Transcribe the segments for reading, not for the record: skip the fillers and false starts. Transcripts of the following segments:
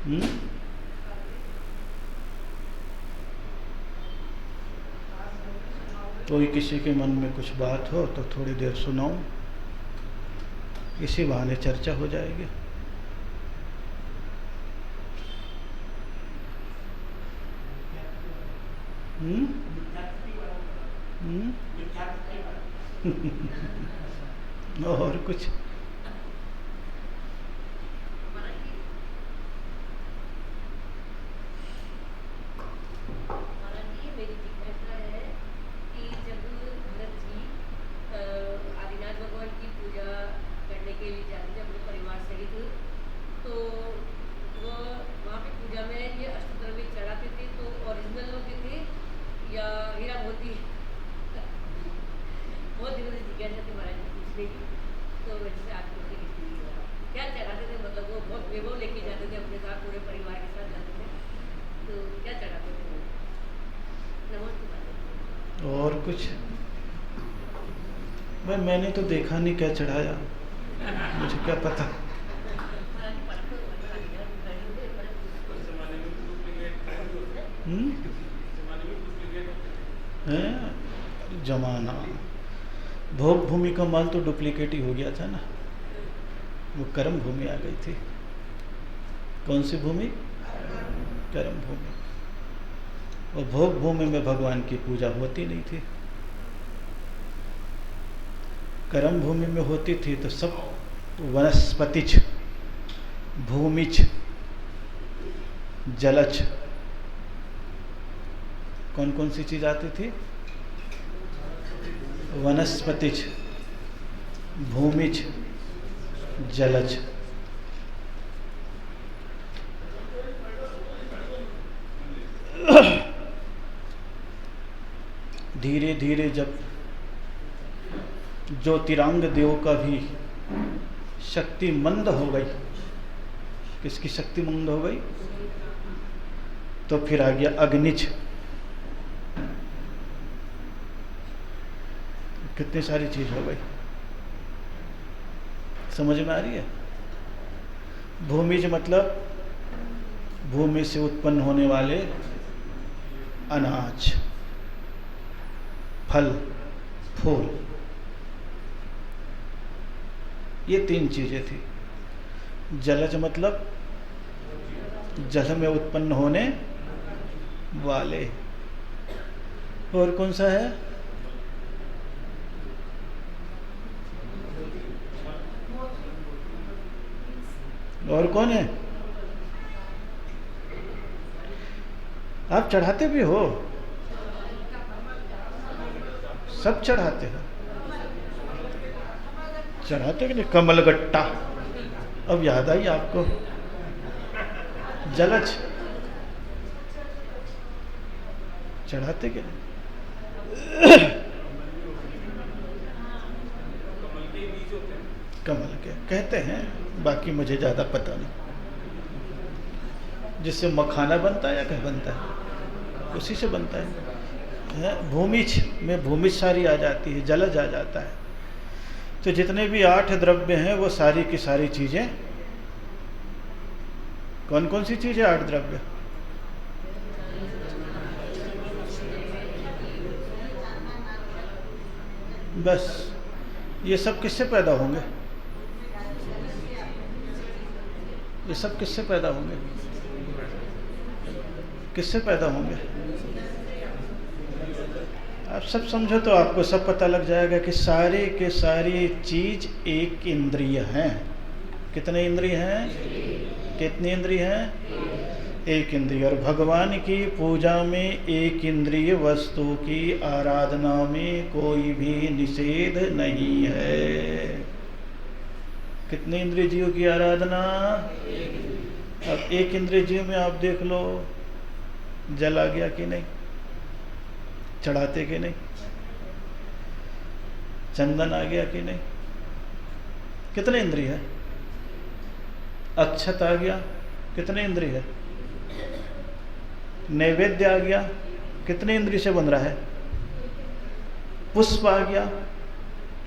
हम्म? कोई किसी के मन में कुछ बात हो तो थोड़ी देर सुनाऊं, इसी बहाने चर्चा हो जाएगी। हम्म? हम्म? और कुछ? और कुछ? भाई मैंने तो देखा नहीं क्या चढ़ाया, मुझे क्या पता। हैं? जमाना, भोग भूमि का माल तो डुप्लीकेट ही हो गया था ना, वो कर्म भूमि आ गई थी। कौन सी भूमि? कर्म भूमि। और भोग भूमि में भगवान की पूजा होती नहीं थी। कर्म भूमि में होती थी तो सब वनस्पतिज, भूमिज, जलज, कौन कौन सी चीज आती थी? वनस्पतिज, भूमिज, जलज। धीरे धीरे जब ज्योतिरांग देव का भी शक्ति मंद हो गई, किसकी शक्ति मंद हो गई? तो फिर आ गया अग्निज। कितनी सारी चीज हो गई, समझ में आ रही है? भूमिज मतलब भूमि से उत्पन्न होने वाले अनाज, फल, फूल, ये तीन चीजें थी। जलज मतलब जल में उत्पन्न होने वाले। और कौन सा है? और कौन है? आप चढ़ाते भी हो? सब चढ़ाते हो? चढ़ाते कि नहीं? कमलगट्टा, अब याद आई आपको? जलज चढ़ाते कि नहीं? कमल के कहते हैं, बाकी मुझे ज़्यादा पता नहीं। जिससे मखाना बनता है या क्या बनता है, उसी से बनता है। भूमिज में भूमिज सारी आ जाती है, जलज आ जाता है। तो जितने भी 8 द्रव्य हैं वो सारी की सारी चीज़ें, कौन कौन सी चीज़ें 8 द्रव्य? बस ये सब किससे पैदा होंगे? ये सब किससे पैदा होंगे? किससे पैदा होंगे? आप सब समझो तो आपको सब पता लग जाएगा कि सारे के सारी चीज एक इंद्रिय हैं। कितने इंद्रिय हैं? कितनी इंद्रिय हैं? एक इंद्रिय। और भगवान की पूजा में एक इंद्रिय वस्तु की आराधना में कोई भी निषेध नहीं है। कितने इंद्रिय जीव की आराधना? अब एक इंद्रिय जीव में आप देख लो, जल आ गया कि नहीं? चढ़ाते कि नहीं? चंदन आ गया कि नहीं? कितने इंद्रिय है? अक्षत आ गया, कितने इंद्रिय है? नैवेद्य आ गया, कितने इंद्रिय से बन रहा है? पुष्प आ गया,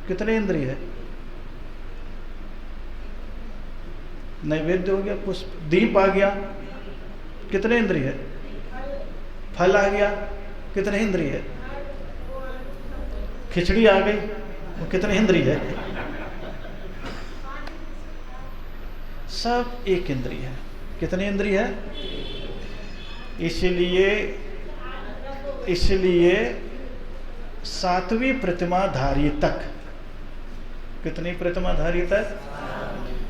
कितने इंद्रिय है? नैवेद्य हो गया, पुष्प। दीप आ गया, कितने इंद्रिय है? फल आ गया, कितने इंद्रिय है? खिचड़ी आ गई, वो कितने इंद्रिय है? सब एक इंद्रिय है। कितने इंद्रिय है? इसलिए सातवीं प्रतिमाधारी तक, कितनी प्रतिमाधारी तक?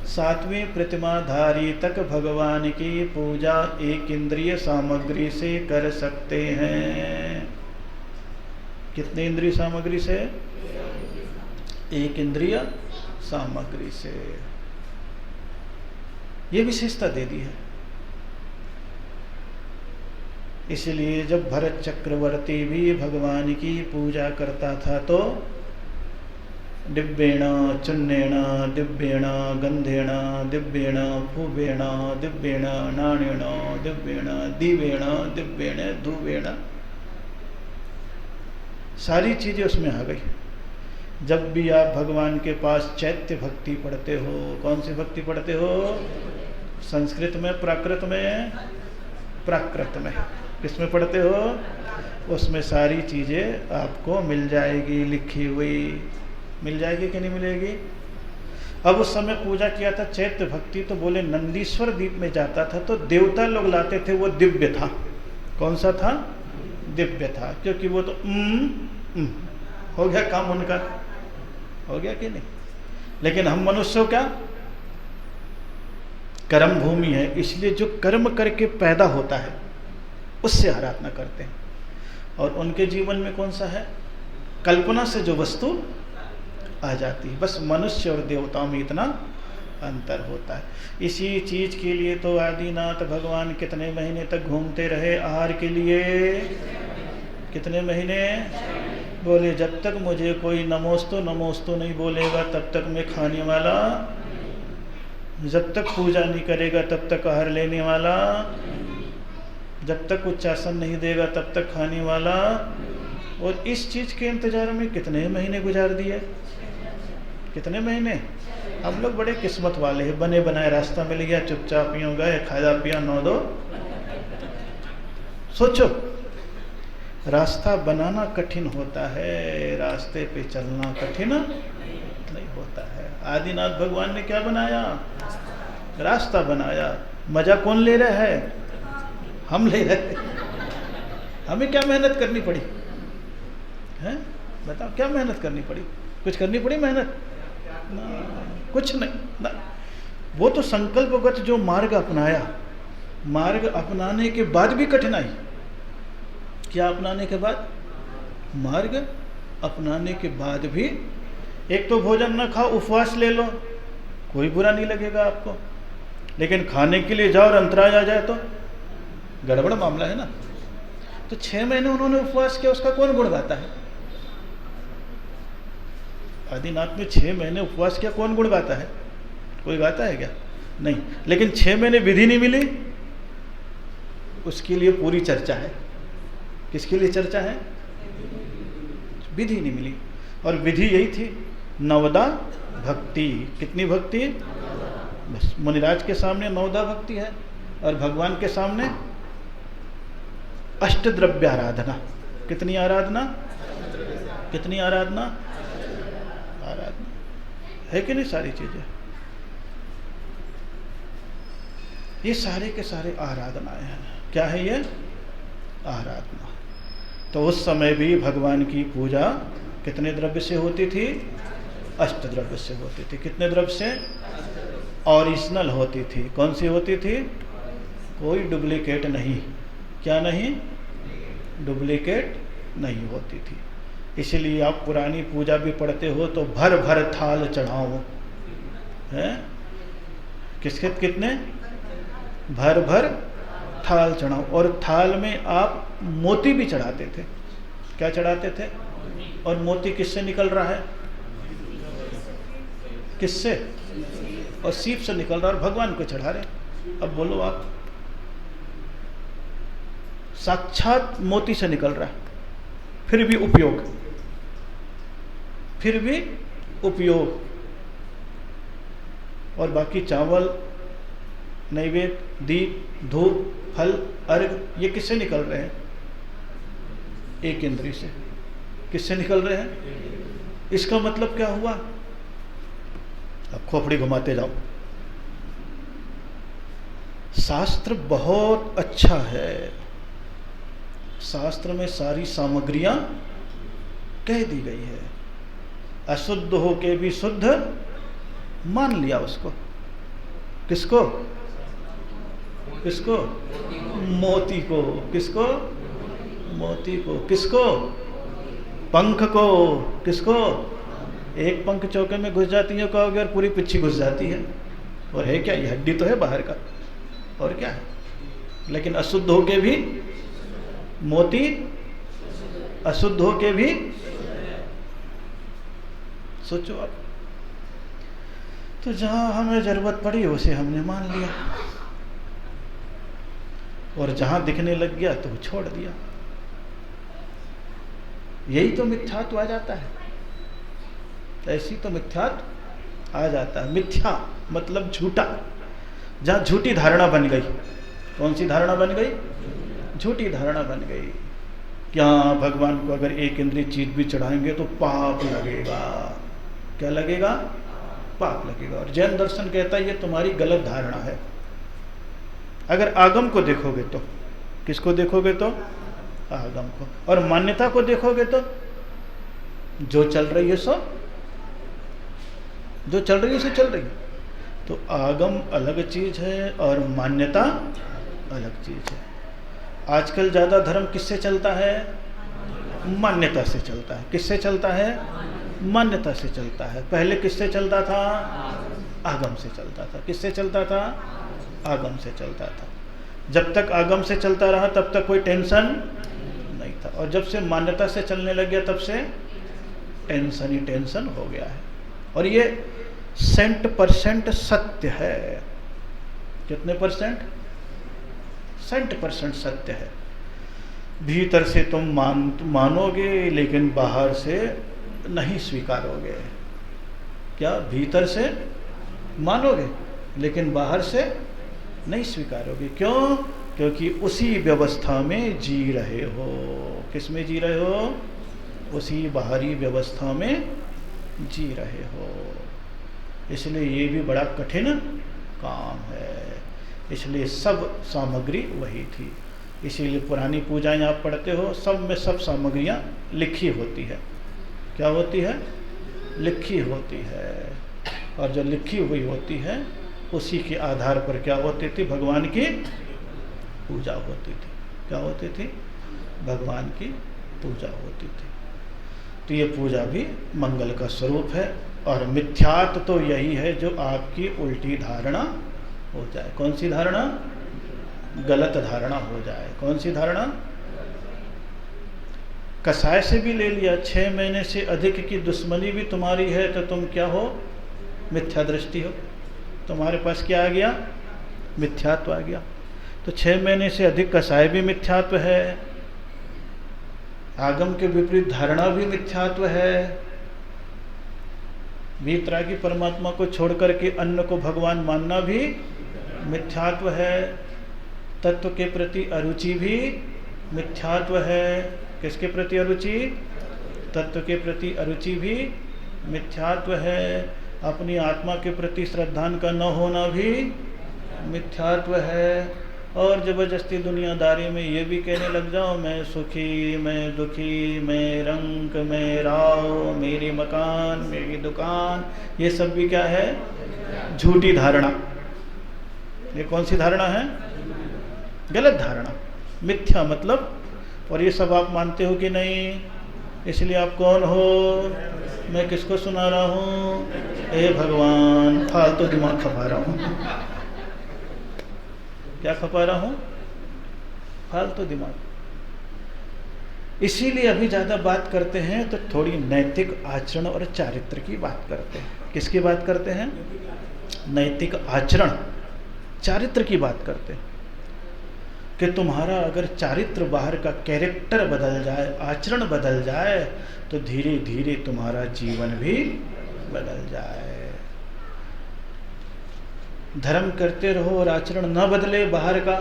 सातवीं प्रतिमाधारी तक भगवान की पूजा एक इंद्रिय सामग्री से कर सकते हैं। कितनी इंद्रिय सामग्री से? एक इंद्रिय सामग्री से। ये विशेषता दे दी है। इसलिए जब भरत चक्रवर्ती भी भगवान की पूजा करता था तो दिव्येण चुन्नेण दिव्येण गंधेण दिव्येण फूवेण दिव्येण नाणेण दिव्येण दीवेण दिव्येण धूवेण, सारी चीजें उसमें आ गई। जब भी आप भगवान के पास चैत्य भक्ति पढ़ते हो, कौन सी भक्ति पढ़ते हो? संस्कृत में, प्राकृत में? प्राकृत में। किसमें पढ़ते हो? उसमें सारी चीजें आपको मिल जाएगी, लिखी हुई मिल जाएगी कि नहीं मिलेगी? अब उस समय पूजा किया था चैत्य भक्ति, तो बोले नंदीश्वर द्वीप में जाता था तो देवता लोग लाते थे, वो दिव्य था। कौन सा था? दिव्य था, क्योंकि वो तो हो गया काम उनका, हो गया कि नहीं? लेकिन हम मनुष्यों क्या कर्म भूमि है, इसलिए जो कर्म करके पैदा होता है उससे आराधना करते हैं। और उनके जीवन में कौन सा है? कल्पना से जो वस्तु आ जाती है। बस मनुष्य और देवताओं में इतना अंतर होता है। इसी चीज के लिए तो आदिनाथ भगवान कितने महीने तक घूमते रहे आहार के लिए? कितने महीने? बोले जब तक मुझे कोई नमोस्तु नहीं बोलेगा तब तक मैं खाने वाला, जब तक पूजा नहीं करेगा तब तक आहार लेने वाला, जब तक उच्चासन नहीं देगा तब तक खाने वाला। और इस चीज के इंतजार में कितने महीने गुजार दिए? कितने महीने? हम लोग बड़े किस्मत वाले हैं, बने बनाए रास्ता मिल गया, चुपचाप यूं गए, खाया पिया 9-2। सोचो, रास्ता बनाना कठिन होता है, रास्ते पे चलना कठिन नहीं होता है। आदिनाथ भगवान ने क्या बनाया? रास्ता बनाया। मजा कौन ले रहा है? हम ले रहे हैं। हमें क्या मेहनत करनी पड़ी है? बताओ, क्या मेहनत करनी पड़ी? कुछ करनी पड़ी मेहनत? ना, कुछ नहीं ना। वो तो संकल्पगत जो मार्ग अपनाया, मार्ग अपनाने के बाद भी कठिनाई। क्या अपनाने के बाद? मार्ग अपनाने के बाद भी। एक तो भोजन न खाओ, उपवास ले लो, कोई बुरा नहीं लगेगा आपको। लेकिन खाने के लिए जाओ और अंतराज आ जाए तो गड़बड़ मामला है ना। तो 6 महीने उन्होंने उपवास किया, उसका कौन गुण गाता है? आदिनाथ में 6 महीने उपवास किया, कौन गुण गाता है? कोई गाता है क्या? नहीं। लेकिन 6 महीने विधि नहीं मिली, उसके लिए पूरी चर्चा है। किसके लिए चर्चा है? विधि नहीं मिली। और विधि यही थी, नवदा भक्ति। कितनी भक्ति? बस मुनिराज के सामने 9 भक्ति है और भगवान के सामने अष्टद्रव्य आराधना। कितनी आराधना? कितनी आराधना? आराधना है कि नहीं? सारी चीजें, ये सारे के सारे आराधनाएं हैं। क्या है ये? आराधना। तो उस समय भी भगवान की पूजा कितने द्रव्य से होती थी? अष्टद्रव्य से होती थी। कितने द्रव्य से? ओरिजिनल होती थी। कौन सी होती थी? कोई डुप्लीकेट नहीं। क्या नहीं? डुप्लीकेट नहीं होती थी। इसलिए आप पुरानी पूजा भी पढ़ते हो तो भर भर थाल चढ़ाओ, है? किसके कितने? भर भर थाल चढ़ाओ। और थाल में आप मोती भी चढ़ाते थे। क्या चढ़ाते थे? और मोती किससे निकल रहा है? किससे? और सीप से निकल रहा है और भगवान को चढ़ा रहे। अब बोलो आप, साक्षात मोती से निकल रहा है, फिर भी उपयोग, फिर भी उपयोग। और बाकी चावल नैवेद्य, दीप, धूप, फल, अर्घ, ये किससे निकल रहे हैं? एक इंद्रिय से। किससे निकल रहे हैं? इसका मतलब क्या हुआ? अब खोपड़ी घुमाते जाओ। शास्त्र बहुत अच्छा है, शास्त्र में सारी सामग्रियां कह दी गई है। अशुद्ध हो के भी शुद्ध मान लिया उसको। किसको? किसको? मोती को। किसको? मोती को। किसको? पंख को। किसको? एक पंख चौके में घुस जाती है कहोगे और पूरी पिच्छी घुस जाती है, और है क्या? ये हड्डी तो है बाहर का, और क्या है? लेकिन अशुद्ध होके भी मोती, अशुद्ध होके भी, सोचो आप। तो जहां हमें जरूरत पड़ी उसे हमने मान लिया, और जहां दिखने लग गया तो छोड़ दिया। यही तो मिथ्यात्व आ जाता है, ऐसी तो मिथ्यात्व आ जाता है। मिथ्या मतलब झूठा, जहां झूठी धारणा बन गई। कौन सी धारणा बन गई? झूठी धारणा बन गई। क्या भगवान को अगर एक इंद्रिय चीज भी चढ़ाएंगे तो पाप लगेगा। क्या लगेगा? पाप लगेगा। और जैन दर्शन कहता है ये तुम्हारी गलत धारणा है। अगर आगम को देखोगे तो, किसको देखोगे तो? आगम को। और मान्यता को देखोगे तो जो चल रही है सो, जो चल रही है सो चल रही है। तो आगम अलग चीज है और मान्यता अलग चीज है। आजकल ज्यादा धर्म किससे चलता है? मान्यता से चलता है। किससे चलता है? मान्यता से चलता है। पहले किससे चलता था? आगम से चलता था। किससे चलता था? आगम से चलता था। जब तक आगम से चलता रहा तब तक कोई टेंशन नहीं था, और जब से मान्यता से चलने लग गया तब से टेंशन ही टेंशन हो गया है। और ये 100% सत्य है। कितने परसेंट? 100% सत्य है। भीतर से तुम मानोगे लेकिन बाहर से नहीं स्वीकारोगे। क्या? भीतर से मानोगे लेकिन बाहर से नहीं स्वीकारोगे। क्यों? क्योंकि उसी व्यवस्था में जी रहे हो। किस में जी रहे हो? उसी बाहरी व्यवस्था में जी रहे हो। इसलिए ये भी बड़ा कठिन काम है। इसलिए सब सामग्री वही थी। इसीलिए पुरानी पूजाएं आप पढ़ते हो, सब में सब सामग्रियां लिखी होती है। क्या होती है? लिखी होती है। और जो लिखी हुई होती है उसी के आधार पर क्या होती थी? भगवान की पूजा होती थी। क्या होती थी? भगवान की पूजा होती थी। तो ये पूजा भी मंगल का स्वरूप है। और मिथ्यात्व तो यही है जो आपकी उल्टी धारणा हो जाए। कौन सी धारणा? गलत धारणा हो जाए। कौन सी धारणा? कसाय से भी ले लिया, 6 महीने से अधिक की दुश्मनी भी तुम्हारी है तो तुम क्या हो? मिथ्या दृष्टि हो। तुम्हारे पास क्या आ गया? मिथ्यात्व आ गया। तो 6 महीने से अधिक कसाय भी मिथ्यात्व है, आगम के विपरीत धारणा भी मिथ्यात्व है, वीतरागी परमात्मा को छोड़ करके अन्य को भगवान मानना भी मिथ्यात्व है, तत्व के प्रति अरुचि भी मिथ्यात्व है। किसके प्रति अरुचि? तत्व के प्रति अरुचि भी मिथ्यात्व है। अपनी आत्मा के प्रति श्रद्धान का न होना भी मिथ्यात्व है। और जबरदस्ती दुनियादारी में ये भी कहने लग जाओ मैं सुखी, मैं दुखी, मैं रंग, मैं राव, मेरी मकान, मेरी दुकान, ये सब भी क्या है? झूठी धारणा। ये कौन सी धारणा है? गलत धारणा। मिथ्या मतलब, और ये सब आप मानते हो कि नहीं? इसलिए आप कौन हो? मैं किसको सुना रहा हूँ? हे भगवान, फालतू दिमाग खपा रहा हूँ। क्या खपा रहा हूँ? फालतू दिमाग। इसीलिए अभी ज़्यादा बात करते हैं तो थोड़ी नैतिक आचरण और चारित्र की बात करते हैं। किसकी बात करते हैं? नैतिक आचरण, चारित्र की बात करते हैं कि तुम्हारा अगर चारित्र, बाहर का कैरेक्टर बदल जाए, आचरण बदल जाए तो धीरे धीरे तुम्हारा जीवन भी बदल जाए। धर्म करते रहो और आचरण न बदले बाहर का,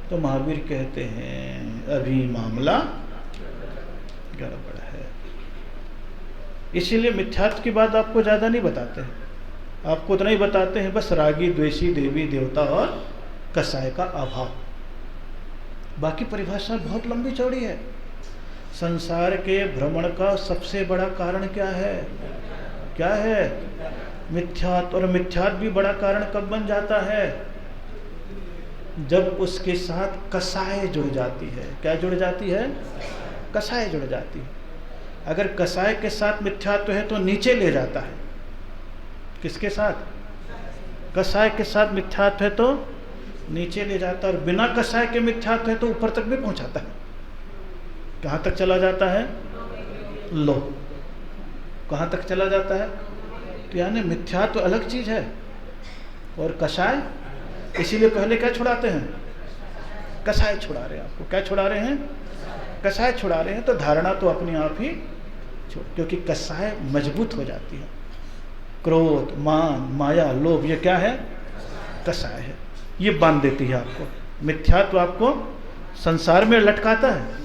तो महावीर कहते हैं अभी मामला गड़बड़ है। इसीलिए मिथ्यात्व की बात आपको ज़्यादा नहीं बताते हैं, आपको उतना ही बताते हैं बस रागी द्वेषी देवी देवता और कसाय का अभाव। बाकी परिभाषा बहुत लंबी चौड़ी है। संसार के भ्रमण का सबसे बड़ा कारण क्या है? क्या है? मिथ्यात्व। और मिथ्यात्व भी बड़ा कारण कब बन जाता है? जब उसके साथ कसाय जुड़ जाती है। क्या जुड़ जाती है? कसाय जुड़ जाती है। अगर कसाय के साथ मिथ्यात्व है तो नीचे ले जाता है। किसके साथ? कसाय के साथ मिथ्यात्व है तो नीचे ले जाता है, और बिना कसाय के मिथ्यात्व है तो ऊपर तक भी पहुंचाता है। कहाँ तक चला जाता है? लो। कहाँ तक चला जाता है? तो यानी मिथ्यात्व अलग चीज है और कसाय। इसीलिए पहले क्या छुड़ाते हैं? कसाय छुड़ा रहे हैं आपको। क्या छुड़ा रहे हैं? कसाय छुड़ा रहे हैं। तो धारणा तो अपने आप ही क्योंकि कसाय मजबूत हो जाती है। क्रोध, मान, माया, लोभ, ये क्या है? कसाय है। ये बांध देती है आपको। मिथ्यात्व आपको संसार में लटकाता है,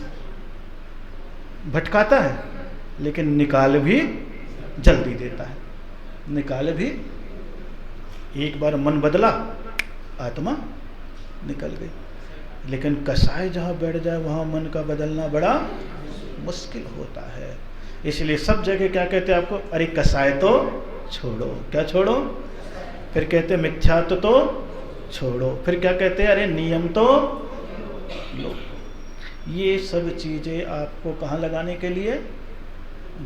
भटकाता है, लेकिन निकाल भी जल्दी देता है। निकाल भी, एक बार मन बदला आत्मा निकल गई। लेकिन कसाय जहाँ बैठ जाए वहाँ मन का बदलना बड़ा मुश्किल होता है। इसलिए सब जगह क्या कहते हैं आपको? अरे कसाय तो छोड़ो। क्या छोड़ो? फिर कहते मिथ्यात्व तो छोड़ो। फिर क्या कहते हैं? अरे नियम तो लो। ये सब चीज़ें आपको कहाँ लगाने के लिए?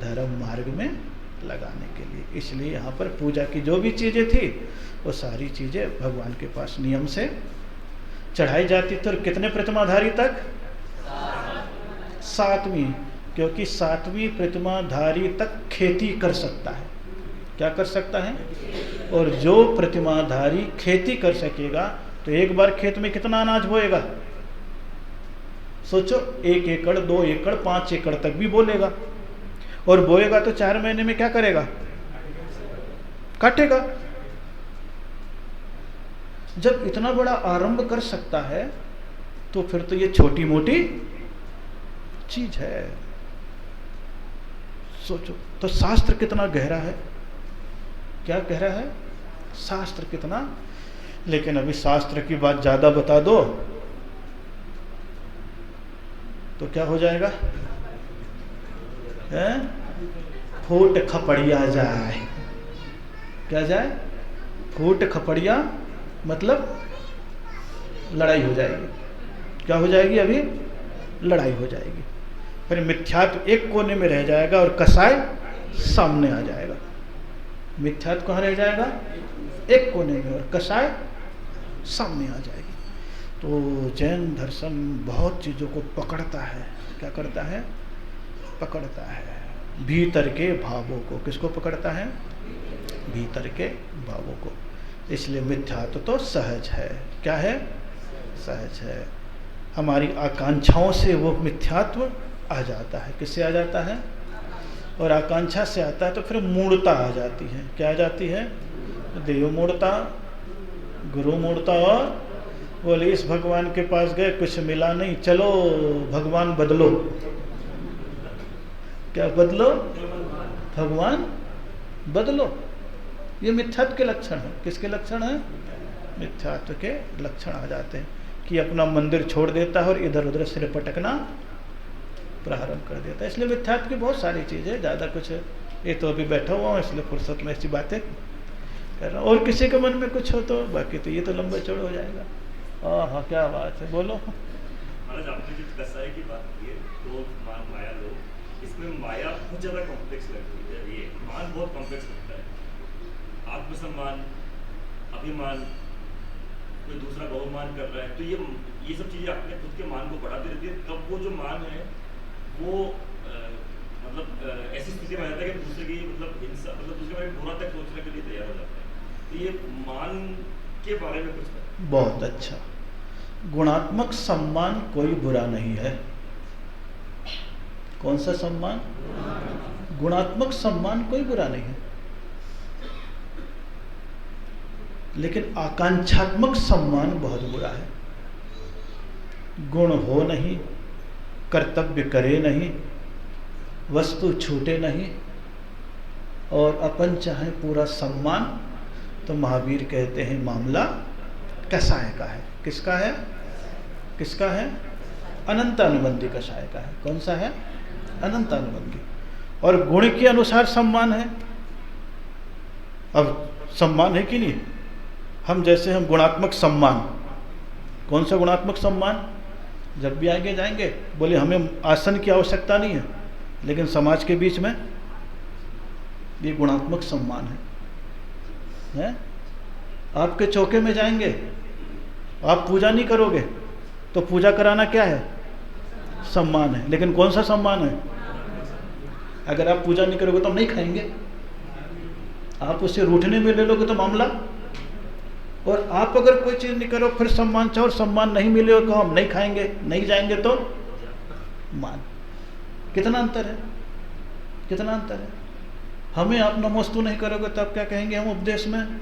धर्म मार्ग में लगाने के लिए। इसलिए यहाँ पर पूजा की जो भी चीज़ें थी वो सारी चीज़ें भगवान के पास नियम से चढ़ाई जाती थी। और कितने प्रतिमाधारी तक? 7वीं। क्योंकि 7वीं प्रतिमाधारी तक खेती कर सकता है। क्या कर सकता है? और जो प्रतिमाधारी खेती कर सकेगा तो एक बार खेत में कितना अनाज बोएगा? सोचो, 1 एकड़, 2 एकड़, 5 एकड़ तक भी बोलेगा। और बोएगा तो 4 महीने में क्या करेगा? काटेगा। जब इतना बड़ा आरंभ कर सकता है तो फिर तो ये छोटी मोटी चीज है। सोचो तो शास्त्र कितना गहरा है। क्या गहरा है? शास्त्र कितना। लेकिन अभी शास्त्र की बात ज्यादा बता दो तो क्या हो जाएगा? फूट खपड़िया जाए। क्या जाए? फूट खपड़िया मतलब लड़ाई हो जाएगी। क्या हो जाएगी? अभी लड़ाई हो जाएगी। फिर मिथ्यात्व एक कोने में रह जाएगा और कसाय सामने आ जाएगा। मिथ्यात्व कहाँ रह जाएगा? एक कोने में, और कसाय सामने आ जाएगी। तो जैन दर्शन बहुत चीज़ों को पकड़ता है। क्या करता है? पकड़ता है भीतर के भावों को। किसको पकड़ता है? भीतर के भावों को। इसलिए मिथ्यात्व तो सहज है। क्या है? सहज है। हमारी आकांक्षाओं से वो मिथ्यात्व आ जाता है। किससे आ जाता है? और आकांक्षा से आता है तो फिर मूढ़ता आ जाती है। क्या आ जाती है? देव मूढ़ता, गुरु मूढ़ता। और बोले इस भगवान के पास गए, कुछ मिला नहीं, चलो भगवान बदलो। क्या बदलो? भगवान बदलो। ये मिथ्यात्व के लक्षण है। किसके लक्षण है? मिथ्यात्व के लक्षण आ जाते हैं कि अपना मंदिर छोड़ देता है और इधर उधर सिर पटकना प्रारंभ कर देता है। इसलिए मिथ्यात्व की बहुत सारी चीज़ें, ज़्यादा कुछ ये तो अभी बैठा हुआ हूँ इसलिए फुर्सत में ऐसी बातें कर रहा हूँ। और किसी के मन में कुछ हो तो बाकी तो ये तो लंबा चौड़ा हो जाएगा। हाँ, क्या बात है, बोलो। महाराज आपने जो कसाई की बात की है, तो मान, माया, लोग, इसमें माया बहुत ज़्यादा कॉम्प्लेक्स लगती है। ये मान बहुत कॉम्प्लेक्स लगता है। आत्मसम्मान, अभिमान, कोई दूसरा बहुमान कर रहा है, तो ये सब चीज़ें अपने खुद के मान को बढ़ाती रहती है। तब वो जो मान है वो मतलब ऐसी स्थिति में आ जाता है कि दूसरे की हिंसा, दूसरे बारे में बुरा तक सोचने के लिए तैयार हो जाता है। तो ये मान के बारे में कुछ बहुत अच्छा। गुणात्मक सम्मान कोई बुरा नहीं है। कौन सा सम्मान? गुणात्मक सम्मान कोई बुरा नहीं है। लेकिन आकांक्षात्मक सम्मान बहुत बुरा है। गुण हो नहीं, कर्तव्य करे नहीं, वस्तु छूटे नहीं, और अपन चाहे पूरा सम्मान, तो महावीर कहते हैं मामला कसाय का है। किसका है? किसका है? अनंतानुबंधी कसाय का है। कौन सा है? अनंतानुबंधी। और गुण के अनुसार सम्मान है। अब सम्मान है कि नहीं? हम जैसे हम गुणात्मक सम्मान, कौन सा गुणात्मक सम्मान? जब भी आगे जाएंगे बोले हमें आसन की आवश्यकता नहीं है, लेकिन समाज के बीच में ये गुणात्मक सम्मान है? आपके चौके में जाएंगे, आप पूजा नहीं करोगे तो पूजा कराना क्या है? सम्मान है। लेकिन कौन सा सम्मान है? अगर आप पूजा नहीं करोगे तो हम नहीं खाएंगे, आप उससे रूठने में ले लोगे तो मामला। और आप अगर कोई चीज़ नहीं करो फिर सम्मान चाहो, और सम्मान नहीं मिले तो हम नहीं खाएंगे, नहीं जाएंगे तो मान। कितना अंतर है? कितना अंतर है? हमें आप नमोस्तु नहीं करोगे तो आप क्या कहेंगे? हम उपदेश में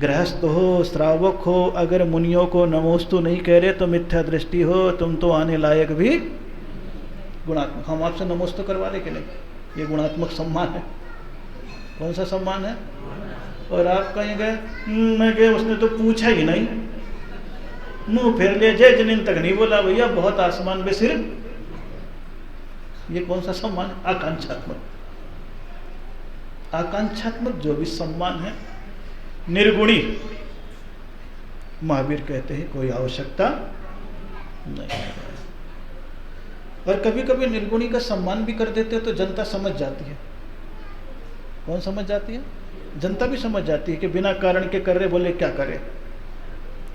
गृहस्थ हो, श्रावक हो, अगर मुनियों को नमोस्तु नहीं कह रहे तो मिथ्या दृष्टि हो, तुम तो आने लायक भी गुणात्मक। हम आपसे नमोस्तु करवा रहे कि नहीं? ये गुणात्मक सम्मान है। कौन सा सम्मान है? और आप कहेंगे मैं कहे उसने तो पूछा ही नहीं, मुंह फेर लिया, जय जनीन तक नहीं बोला, भैया बहुत आसमान में सिर। ये कौन सा सम्मान है? आकांक्षात्मक। आकांक्षात्मक जो भी सम्मान है निर्गुणी, महावीर कहते हैं कोई आवश्यकता नहीं है। और कभी कभी निर्गुणी का सम्मान भी कर देते हो तो जनता समझ जाती है। कौन समझ जाती है? जनता भी समझ जाती है कि बिना कारण के कर रहे, बोले क्या करे।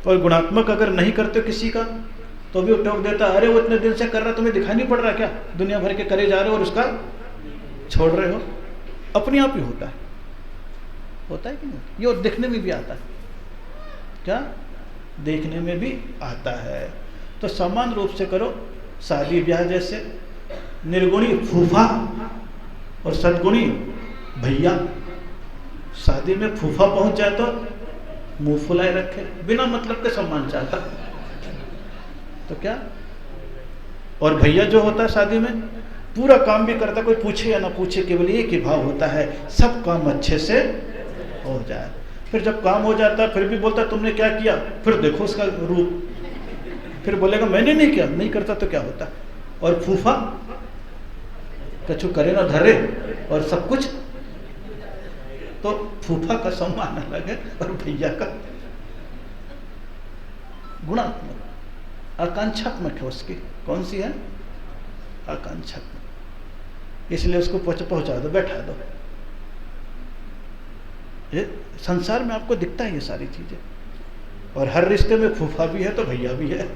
और गुणात्मक अगर नहीं करते किसी का तो भी टोक देता, अरे वो इतने दिन से कर रहा, तुम्हें दिखाई नहीं पड़ रहा क्या? दुनिया भर के करे जा रहे हो और उसका छोड़ रहे हो। अपने आप ही होता है। होता है कि नहीं? ये देखने में भी आता है। क्या? देखने में भी आता है। तो समान रूप से करो। शादी ब्याह जैसे निर्गुणी फूफा और सद्गुणी भैया। शादी में फूफा पहुंच जाए तो मुंह फुलाए रखे, बिना मतलब के सम्मान चाहता, तो क्या? और भैया जो होता है शादी में पूरा काम भी करता, कोई पूछे या ना पूछे, केवल एक ही भाव होता है, सब काम अच्छे से हो जाए। फिर जब काम हो जाता फिर भी बोलता तुमने क्या किया, फिर देखो उसका रूप, फिर बोलेगा मैंने नहीं किया। नहीं करता तो क्या होता? और फूफा कछु करे ना धरे और सब कुछ, तो फूफा का सम्मान अलग है और भैया का गुणात्मक, आकांक्षात्मक है उसकी। कौन सी है? आकांक्षात्मक। इसलिए उसको पहुंचा दो, बैठा दो। ये संसार में आपको दिखता है ये सारी चीजें। और हर रिश्ते में फूफा भी है तो भैया भी है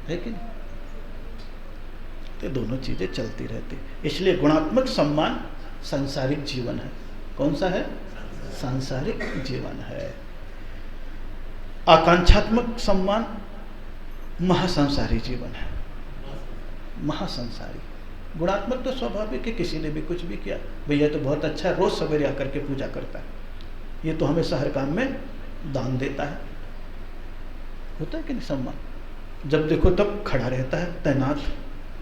कि नहीं? तो दोनों चीजें चलती रहती। इसलिए गुणात्मक सम्मान सांसारिक जीवन है। कौन सा है? सांसारिक जीवन है। आकांक्षात्मक सम्मान महासंसारी जीवन है। महासंसारी। गुणात्मक तो स्वाभाविक है, किसी ने भी कुछ भी किया, भैया तो बहुत अच्छा है, रोज सवेरे आकर के पूजा करता है, ये तो हमेशा हर काम में दान देता है। होता है कि नहीं? सम्मान जब देखो तब खड़ा रहता है, तैनात।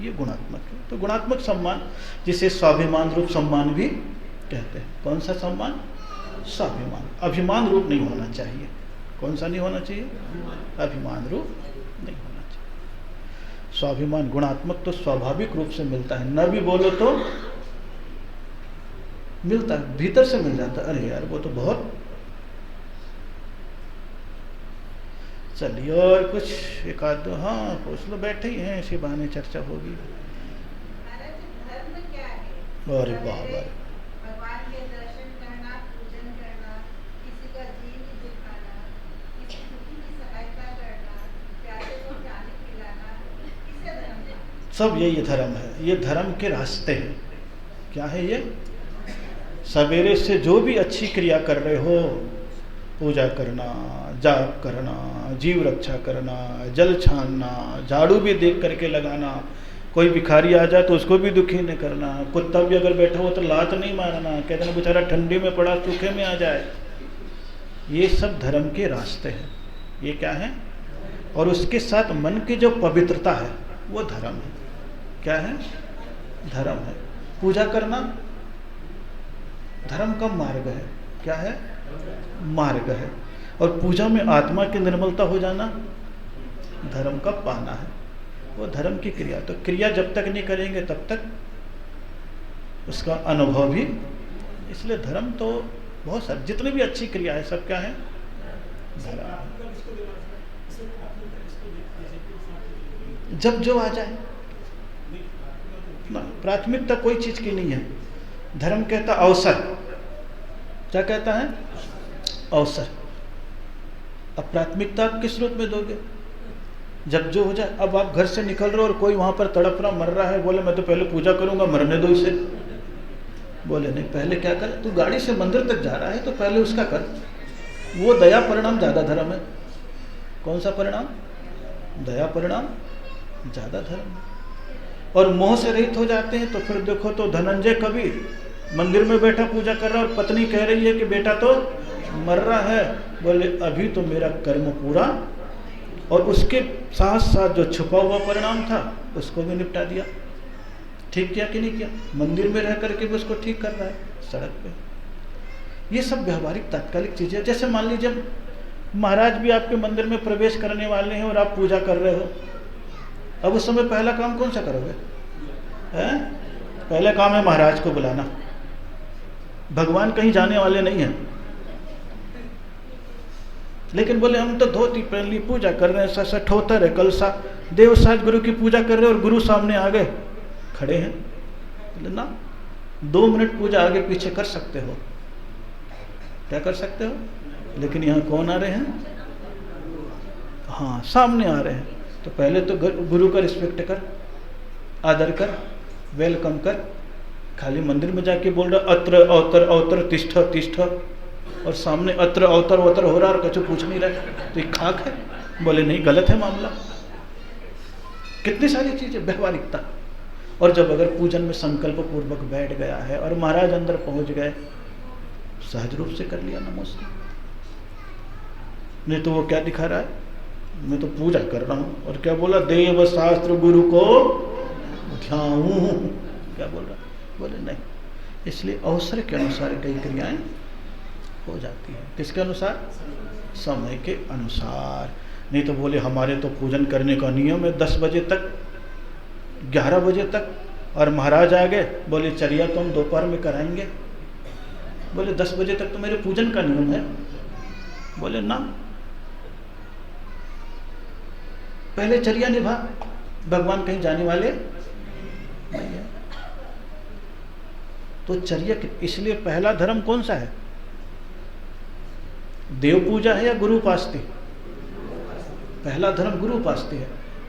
ये गुणात्मक है। तो गुणात्मक सम्मान जिसे स्वाभिमान रूप सम्मान भी कहते हैं। कौन सा सम्मान? स्वाभिमान। अभिमान रूप नहीं होना चाहिए। कौन सा नहीं होना चाहिए? अभिमान रूप नहीं होना चाहिए। स्वाभिमान गुणात्मक तो स्वाभाविक रूप से मिलता है, न भी बोलो तो मिलता है, भीतर से मिल जाता है। अरे यार वो तो बहुत। चलिए और कुछ एक आध दो, हाँ पूछ लो, बैठे ही हैं, इसी बहाने चर्चा होगी। अरे वाह वाह। भगवान के दर्शन करना, पूजन करना, किसी का जी नहीं दुखाना, किसी दुखी की सहायता करना, प्यासे को पानी पिलाना, किसे धर्म है? सब यही धर्म है। ये धर्म के रास्ते हैं। क्या है ये? सवेरे से जो भी अच्छी क्रिया कर रहे हो, पूजा करना, जाप करना, जीव रक्षा करना, जल छानना, झाड़ू भी देख करके लगाना, कोई भिखारी आ जाए तो उसको भी दुखी नहीं करना, कुत्ता भी अगर बैठा हो तो लात नहीं मारना, कहते ना बेचारा ठंडी में पड़ा सूखे में आ जाए, ये सब धर्म के रास्ते हैं। ये क्या है? और उसके साथ मन की जो पवित्रता है वो धर्म है। क्या है? धर्म है। पूजा करना धर्म का मार्ग है। क्या है? मार्ग है। और पूजा में आत्मा की निर्मलता हो जाना धर्म का पाना है, वो धर्म की क्रिया। तो क्रिया जब तक नहीं करेंगे तब तक उसका अनुभव भी। इसलिए धर्म तो बहुत सारे, जितनी भी अच्छी क्रिया है सब क्या है? धर्म। जब जो आ जाए ना, प्राथमिकता कोई चीज की नहीं है। धर्म कहता अवसर। क्या कहता है? अवसर। अब प्राथमिकता आप किस रूप में दोगे? जब जो हो जाए। अब आप घर से निकल रहे हो और कोई वहां पर तड़प रहा, मर रहा है, बोले मैं तो पहले पूजा करूंगा, मरने दो इसे। बोले नहीं, पहले क्या कर, तू गाड़ी से मंदिर तक जा रहा है तो पहले उसका कर। वो दया परिणाम ज्यादा धर्म है। कौन सा परिणाम? दया परिणाम ज्यादा धर्म है। और मोह से रहित हो जाते हैं तो फिर देखो तो धनंजय कबीर मंदिर में बैठा पूजा कर रहा है और पत्नी कह रही है कि बेटा तो मर रहा है, बोले अभी तो मेरा कर्म पूरा। और उसके साथ साथ जो छुपा हुआ परिणाम था उसको भी निपटा दिया। ठीक किया कि नहीं किया? मंदिर में रह करके भी उसको ठीक कर रहा है सड़क पे। ये सब व्यवहारिक तात्कालिक चीजें। जैसे मान लीजिए महाराज भी आपके मंदिर में प्रवेश करने वाले हैं और आप पूजा कर रहे हो, अब उस समय पहला काम कौन सा करोगे? पहला काम है महाराज को बुलाना। भगवान कहीं जाने वाले नहीं हैं, लेकिन बोले हम तो धोती पहन ली, पूजा कर रहे हैं, ठोतर है, कलसा, देव साज गुरु की पूजा कर रहे हैं और गुरु सामने आ गए खड़े हैं। बोले ना, 2 मिनट पूजा आगे पीछे कर सकते हो। क्या कर सकते हो? लेकिन यहाँ कौन आ रहे हैं? हाँ, सामने आ रहे हैं। तो पहले तो गुरु का रिस्पेक्ट कर, आदर कर, वेलकम कर। खाली मंदिर में जाके बोल रहा अत्र अवतर अवतर तिष्ठ तिष्ठ, और सामने अत्र अवतर अवतर हो रहा और कुछ पूछ नहीं रहा, तो ये खाक है। बोले नहीं, गलत है मामला। कितनी सारी चीजें, व्यवहारिकता। और जब अगर पूजन में संकल्प पूर्वक बैठ गया है और महाराज अंदर पहुंच गए, सहज रूप से कर लिया नमस्ते। नहीं तो वो क्या दिखा रहा है? मैं तो पूजा कर रहा हूं। और क्या बोला? देव शास्त्र गुरु को ध्याऊं। क्या बोल रहा? बोले नहीं। इसलिए अवसर के अनुसार कई क्रियाएं हो जाती है। किसके अनुसार? समय के अनुसार। नहीं तो बोले हमारे तो पूजन करने का नियम है 10 बजे तक, 11 बजे तक, और महाराज आ गए, बोले चर्या तो हम दोपहर में कराएंगे। बोले 10 बजे तक तो मेरे पूजन का नियम है। बोले ना, पहले चर्या निभा, भगवान कहीं जाने वाले नहीं है। तो चर्या, इसलिए पहला धर्म कौन सा है? देव पूजा है या गुरु उपास्ति? पहला धर्म गुरु उपास्ति है।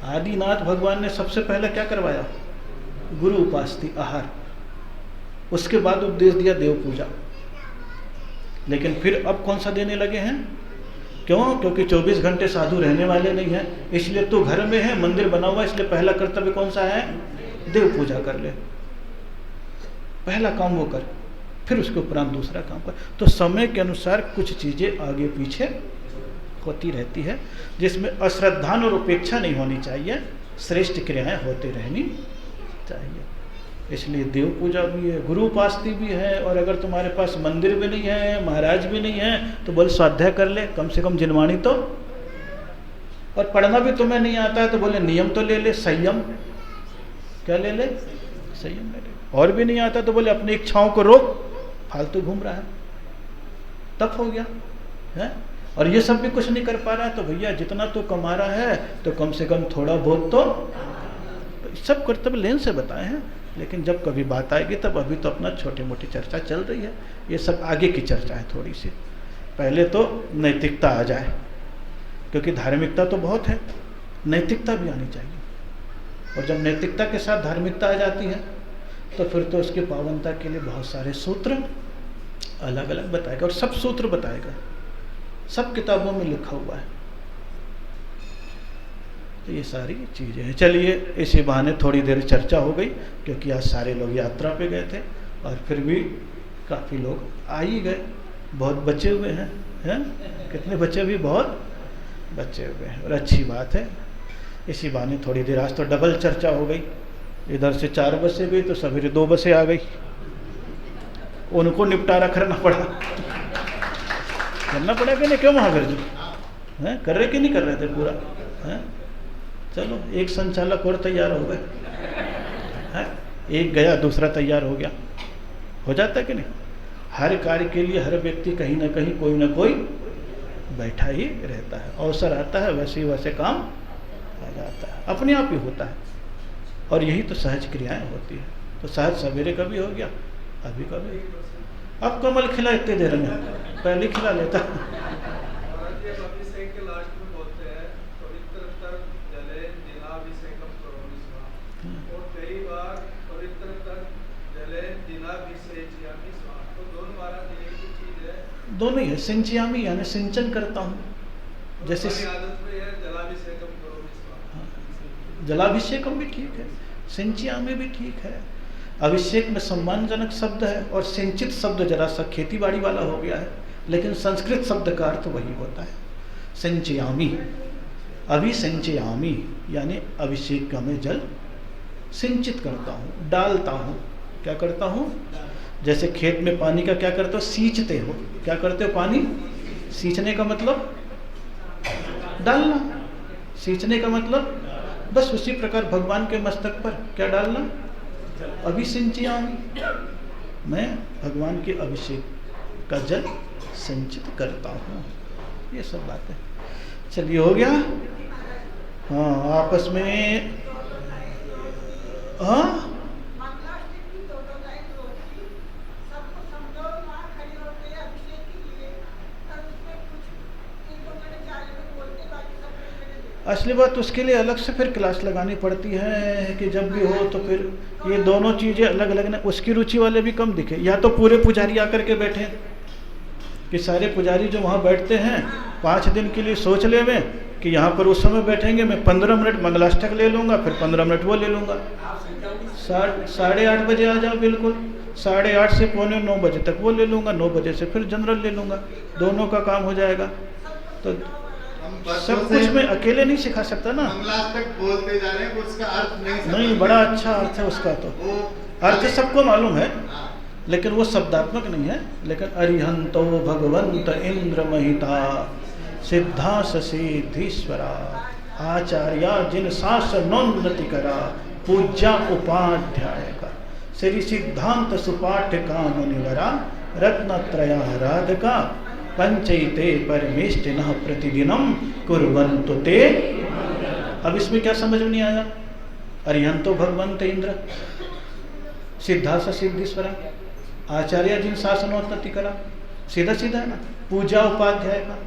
आदिनाथ भगवान ने सबसे पहले क्या करवाया? गुरु उपास्ति आहार। उसके बाद उपदेश दिया देव पूजा। लेकिन फिर अब कौन सा देने लगे हैं? क्यों? क्योंकि 24 घंटे साधु रहने वाले नहीं हैं, इसलिए तो घर में है, मंदिर बना हुआ, इसलिए पहला कर्तव्य कौन सा है? देव पूजा कर ले। पहला काम वो कर, फिर उसके उपरांत दूसरा काम कर। तो समय के अनुसार कुछ चीजें आगे पीछे होती रहती है, जिसमें अश्रद्धान और उपेक्षा नहीं होनी चाहिए, श्रेष्ठ क्रियाएं होती रहनी चाहिए। इसलिए देव पूजा भी है, गुरु उपास्ति भी है। और अगर तुम्हारे पास मंदिर भी नहीं है, महाराज भी नहीं है, तो बोल स्वाध्याय कर ले, कम से कम जिनवाणी तो। और पढ़ना भी तुम्हें नहीं आता है तो बोले नियम तो ले ले, संयम। क्या ले ले? संयम ले ले। और भी नहीं आता तो बोले अपनी इच्छाओं को रोक, फालतू घूम रहा है, तप हो गया है। और ये सब भी कुछ नहीं कर पा रहा है तो भैया जितना तो कमा रहा है तो कम से कम थोड़ा बहुत तो सब कर्तव्य लेन से बताए हैं। लेकिन जब कभी बात आएगी तब, अभी तो अपना छोटी मोटी चर्चा चल रही है, ये सब आगे की चर्चा है थोड़ी सी। पहले तो नैतिकता आ जाए, क्योंकि धार्मिकता तो बहुत है, नैतिकता भी आनी चाहिए। और जब नैतिकता के साथ धार्मिकता आ जाती है तो फिर तो उसकी पावनता के लिए बहुत सारे सूत्र अलग अलग बताएगा, और सब सूत्र बताएगा, सब किताबों में लिखा हुआ है। तो ये सारी चीज़ें हैं। चलिए, इसी बहाने थोड़ी देर चर्चा हो गई, क्योंकि आज सारे लोग यात्रा पे गए थे और फिर भी काफ़ी लोग आ ही गए, बहुत बचे हुए हैं। हैं? कितने बच्चे भी बहुत बच्चे हुए हैं, और अच्छी बात है। इसी बहाने थोड़ी देर आज तो डबल चर्चा हो गई। इधर से 4 बसें गई तो सवेरे 2 बसें आ गई, उनको निपटारा करना पड़ा। करना पड़ा कि नहीं? क्यों महावीर जी हैं? कर रहे कि नहीं कर रहे थे पूरा? हैं? चलो एक संचालक और तैयार हो गए, एक गया दूसरा तैयार हो गया। हो जाता है कि नहीं? हर कार्य के लिए हर व्यक्ति कहीं ना कहीं कोई ना कोई बैठा ही रहता है। अवसर आता है वैसे ही वैसे काम आ जाता है, अपने आप ही होता है। और यही तो सहज क्रियाएं होती है। तो सहज सवेरे कभी हो गया, अभी कभी। अब कमल खिला इतने देर में, पहले खिला लेता। दोनों ही है। सिंचियामी यानी सिंचन करता हूँ, जैसे जलाभिषेकम भी ठीक है, सिंचियामी भी ठीक है। अभिषेक में सम्मानजनक शब्द है, और सिंचित शब्द जरा सा खेती बाड़ी वाला हो गया है, लेकिन संस्कृत शब्द का अर्थ वही होता है, सिंचयामी। अभिसिंचयामी यानी अभिषेक का मैं जल सिंचित करता हूँ, डालता हूँ। क्या करता हूँ? जैसे खेत में पानी का क्या करते हो? सींचते हो। क्या करते हो? पानी सींचने का मतलब डालना, सींचने का मतलब बस उसी प्रकार भगवान के मस्तक पर क्या डालना? अभिसिंचयामी, मैं भगवान के अभिषेक का जल सिंचित करता हूँ। ये सब बातें। चलिए हो गया। हाँ आपस में, हाँ असली बात उसके लिए अलग से फिर क्लास लगानी पड़ती है कि जब भी हो तो फिर ये दोनों चीज़ें अलग अलग ना, उसकी रुचि वाले भी कम दिखे। या तो पूरे पुजारी आकर के बैठे, कि सारे पुजारी जो वहाँ बैठते हैं 5 दिन के लिए सोच ले वे कि यहाँ पर उस समय बैठेंगे, मैं 15 मिनट मंगलाष्टक ले लूँगा, फिर 15 मिनट वो ले लूँगा। 8:30 बजे आ जाओ, बिल्कुल 8:30 से 8:45 बजे तक वो ले लूँगा, 9 बजे से फिर जनरल ले लूँगा, दोनों का काम हो जाएगा। तो सब कुछ मैं अकेले नहीं सिखा सकता ना। मंगलाष्टक बोलते जा रहे हैं, उसका अर्थ नहीं, बड़ा अच्छा अर्थ है उसका, तो अर्थ सबको मालूम है, लेकिन वो शब्दात्मक नहीं है। लेकिन अरिहंतो भगवंत इंद्र महिता सिद्धा सिद्धीश्वरा आचार्या जिन शासनोन्नति करा पूज्या उपाध्याय का श्री सिद्धांत सुपाठ्य का मुनिवरा रत्नत्रयाराधका पंचैते परमेष्टिनः प्रतिदिनम कुर्वन्तु ते। अब इसमें क्या समझ में नहीं आया? अरिहंतो भगवंत इंद्र सिद्धा सिद्धीश्वरा आचार्य जिन शासनोन्नति करा, सीधा सीधा है ना। पूजा उपाध्याय का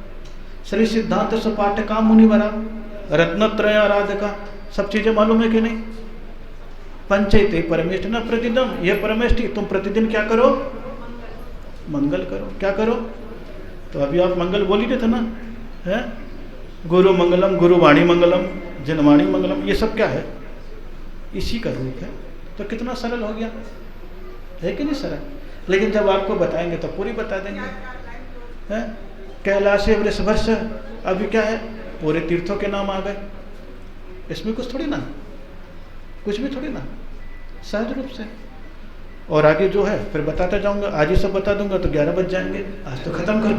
श्री सिद्धांत सुपाठ्य का मुनिवरा रत्नत्रय आराधका, सब चीजें मालूम है कि नहीं? पंचैते परमेष्टिनः प्रतिदिनम, यह परमेष्टि तुम प्रतिदिन क्या करो? मंगल करो। क्या करो? तो अभी आप मंगल बोल ही रहे थे ना, है? गुरु मंगलम, गुरुवाणी मंगलम, जनवाणी मंगलम, ये सब क्या है? इसी का रूप है। तो कितना सरल हो गया, है कि नहीं सरल? लेकिन जब आपको बताएंगे तो पूरी बता देंगे, है? कैलाश वृषभर्ष, अभी क्या है? पूरे तीर्थों के नाम आ गए। इसमें कुछ थोड़ी ना, कुछ भी थोड़ी ना, सहज रूप से। और आगे जो है फिर बताता जाऊंगा, आज ही सब बता दूंगा तो 11 बज जाएंगे। आज तो खत्म कर